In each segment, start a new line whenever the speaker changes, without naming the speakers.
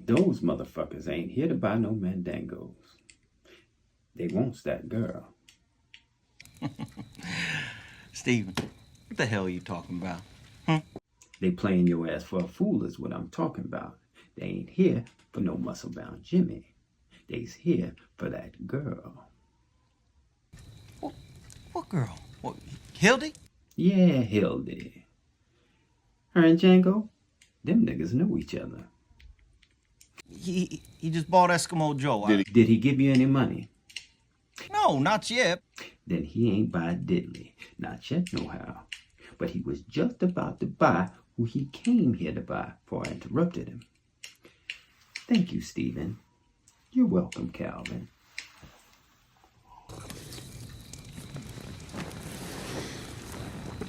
Those motherfuckers ain't here to buy no mandangos. They wants that girl.
Steven, what the hell are you talking about?
They playing your ass for a fool is what I'm talking about. They ain't here for no muscle-bound Jimmy. They's here for that girl.
What girl? What, Hildy?
Yeah, Hildy. Her and Django, them niggas know each other.
He just bought Eskimo Joe.
Did he give you any money?
No, not yet.
Then he ain't buy diddly. Not yet, nohow. But he was just about to buy who he came here to buy before I interrupted him. Thank you, Stephen. You're welcome, Calvin.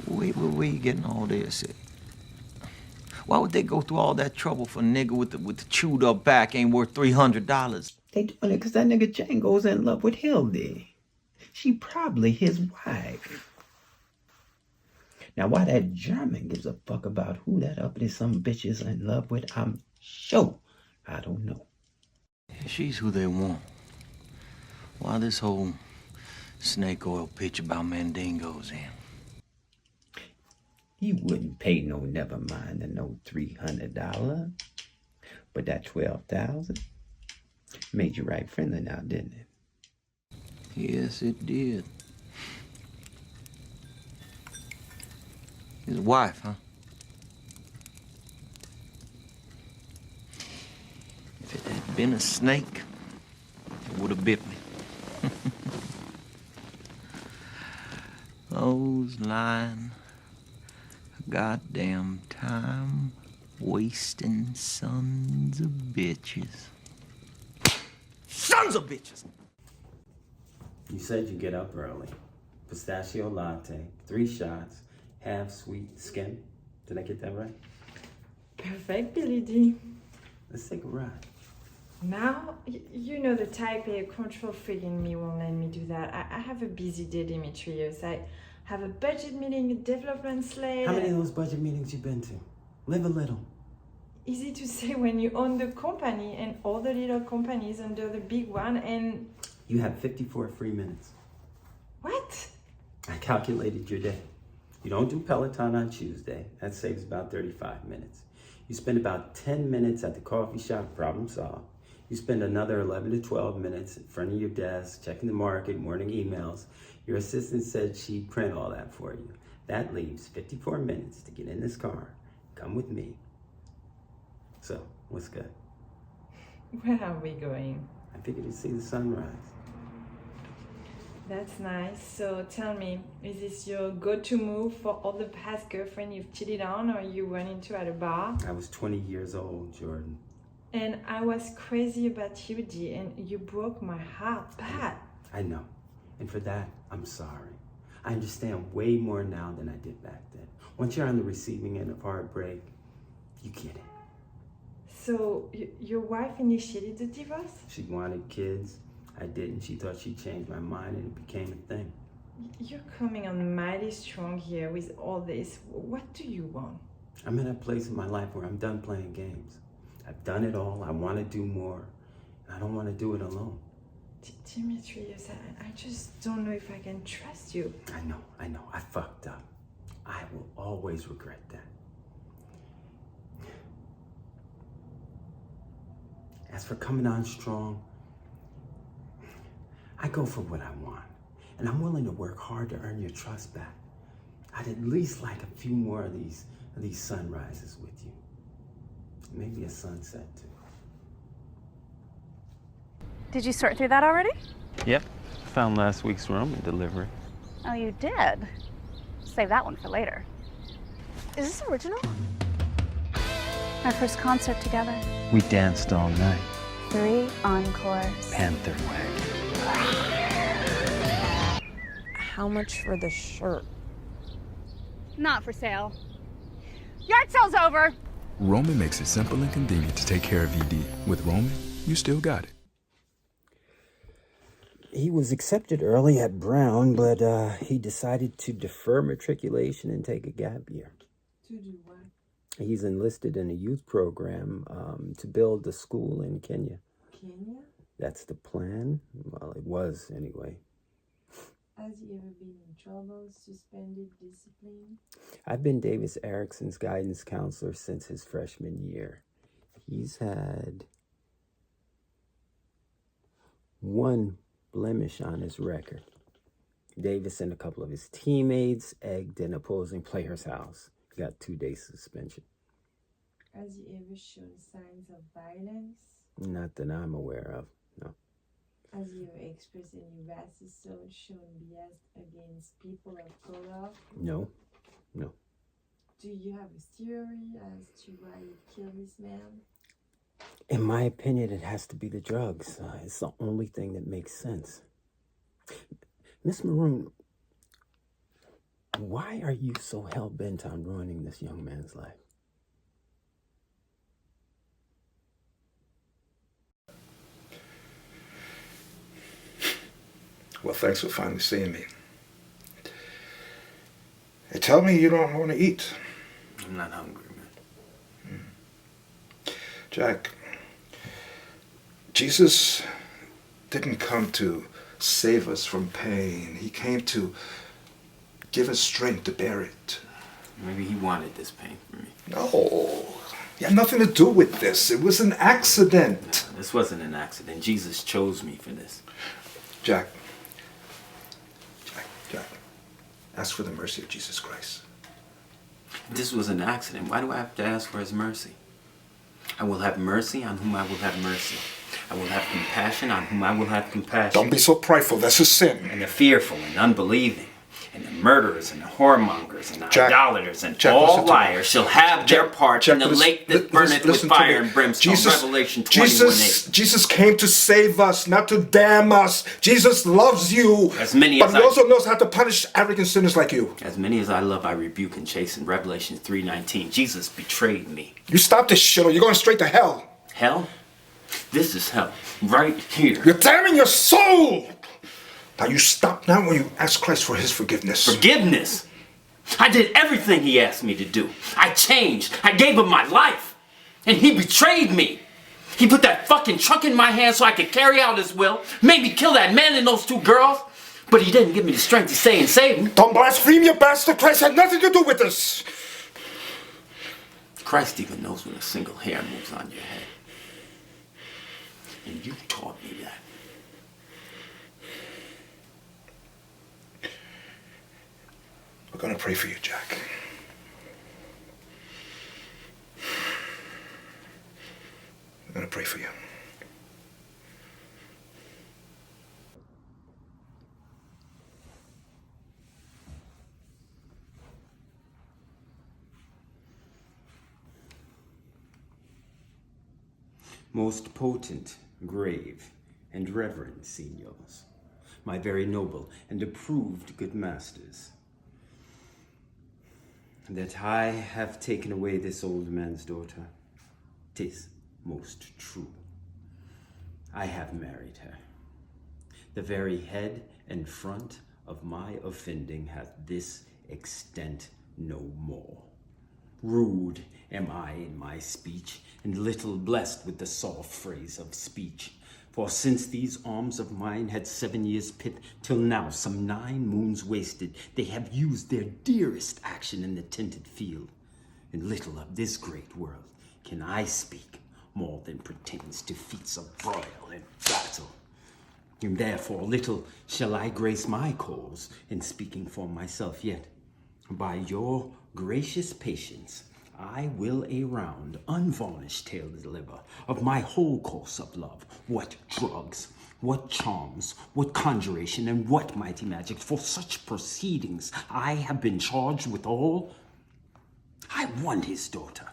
Where you getting all this? Why would they go through all that trouble for a nigga with the chewed up back ain't worth $300?
They doing it because that nigga Django's in love with Hildy. She probably his wife. Now, why that German gives a fuck about who that uppity some bitch is in love with, I'm sure I don't know.
She's who they want. Why this whole snake oil pitch about mandingos in?
He wouldn't pay no never mind and no $300. But that $12,000 made you right friendly now, didn't it?
Yes, it did. His wife, huh? If it had been a snake, it would have bit me. Those lying, goddamn time wasting sons of bitches. Sons of bitches!
You said you get up early. Pistachio latte, 3 shots, half sweet skim. Did I get that right?
Perfect, Billy D.
Let's take a ride.
Now, you know the type A control freak in me won't let me do that. I have a busy day, Demetrius. I have a budget meeting, a development slate.
How many of those budget meetings you been to? Live a little.
Easy to say when you own the company and all the little companies under the big one and...
You have 54 free minutes.
What?
I calculated your day. You don't do Peloton on Tuesday. That saves about 35 minutes. You spend about 10 minutes at the coffee shop, problem solved. You spend another 11 to 12 minutes in front of your desk, checking the market, morning emails. Your assistant said she'd print all that for you. That leaves 54 minutes to get in this car, come with me. So, what's good?
Where are we going?
I figured you'd see the sunrise.
That's nice. So tell me, is this your go-to move for all the past girlfriend you've cheated on or you run into at a bar?
I was 20 years old, Jordan.
And I was crazy about you, D, and you broke my heart bad.
I know. And for that, I'm sorry. I understand way more now than I did back then. Once you're on the receiving end of heartbreak, you get it.
So your wife initiated the divorce?
She wanted kids. I didn't. She thought she'd change my mind and it became a thing.
You're coming on mighty strong here with all this. What do you want?
I'm in a place in my life where I'm done playing games. I've done it all. I want to do more. And I don't want to do it alone.
Demetrius, I just don't know if I can trust you.
I know. I fucked up. I will always regret that. As for coming on strong, I go for what I want, and I'm willing to work hard to earn your trust back. I'd at least like a few more of these sunrises with you. Maybe a sunset too.
Did you sort through that already?
Yep. Found last week's Roman delivery.
Oh, you did? Save that one for later. Is this original? Our first concert together.
We danced all night.
3 encores.
Panther wagon.
How much for the shirt?
Not for sale. Yard sale's over.
Roman makes it simple and convenient to take care of ED. With Roman, you still got it.
He was accepted early at Brown, but he decided to defer matriculation and take a gap year.
To do what?
He's enlisted in a youth program to build a school in Kenya.
Kenya?
That's the plan. Well, it was anyway.
Has he ever been in trouble, suspended, disciplined?
I've been Davis Erickson's guidance counselor since his freshman year. He's had one blemish on his record. Davis and a couple of his teammates egged an opposing player's house. He got 2-day suspension.
Has he ever shown signs of violence?
Not that I'm aware of, no.
Has he ever expressed any racist or shown bias against people of color?
No.
Do you have a theory as to why he killed this man?
In my opinion, it has to be the drugs. It's the only thing that makes sense. Miss Maroon, why are you so hell-bent on ruining this young man's life?
Well, thanks for finally seeing me. Hey, tell me you don't want to eat.
I'm not hungry, man.
Jack, Jesus didn't come to save us from pain. He came to give us strength to bear it.
Maybe he wanted this pain from me.
No, you had nothing to do with this. It was an accident.
No, this wasn't an accident. Jesus chose me for this.
Jack, ask for the mercy of Jesus Christ.
This was an accident. Why do I have to ask for his mercy? I will have mercy on whom I will have mercy. I will have compassion on whom I will have compassion.
Don't be so prideful. That's a sin.
And the fearful and unbelieving, and the murderers and the whoremongers and the
Jack,
idolaters and
Jack,
all
listen to me.
liars shall have their part in the lake that burneth with
listen to
fire
me.
and brimstone. Revelation 21:8.
Jesus came to save us, not to damn us. Jesus loves you.
As many
but
as
he also knows how to punish arrogant sinners like you.
As many as I love, I rebuke and chasten. Revelation 3:19. Jesus betrayed me.
You stop this shit or you're going straight to hell.
Hell? This is hell. Right here.
You're damning your soul. Now you stop now when you ask Christ for his forgiveness.
Forgiveness? I did everything he asked me to do. I changed. I gave him my life. And he betrayed me. He put that fucking truck in my hand so I could carry out his will. Made me kill that man and those 2 girls. But he didn't give me the strength to stay and save me.
Don't blaspheme, you bastard. Christ had nothing to do with this.
Christ even knows when a single hair moves on your head. And you taught me that.
We're going to pray for you, Jack. We're going to pray for you.
Most potent, grave, and reverend seniors, my very noble and approved good masters, that I have taken away this old man's daughter, 'tis most true. I have married her. The very head and front of my offending hath this extent no more. Rude am I in my speech, and little blessed with the soft phrase of speech. For since these arms of mine had 7 years' pit, till now some 9 moons wasted, they have used their dearest action in the tented field. And little of this great world can I speak, more than pertains to feats of broil and battle. And therefore little shall I grace my cause in speaking for myself, yet by your gracious patience I will a round, unvarnished tale deliver of my whole course of love, what drugs, what charms, what conjuration, and what mighty magic. For such proceedings I have been charged with all. I won his daughter.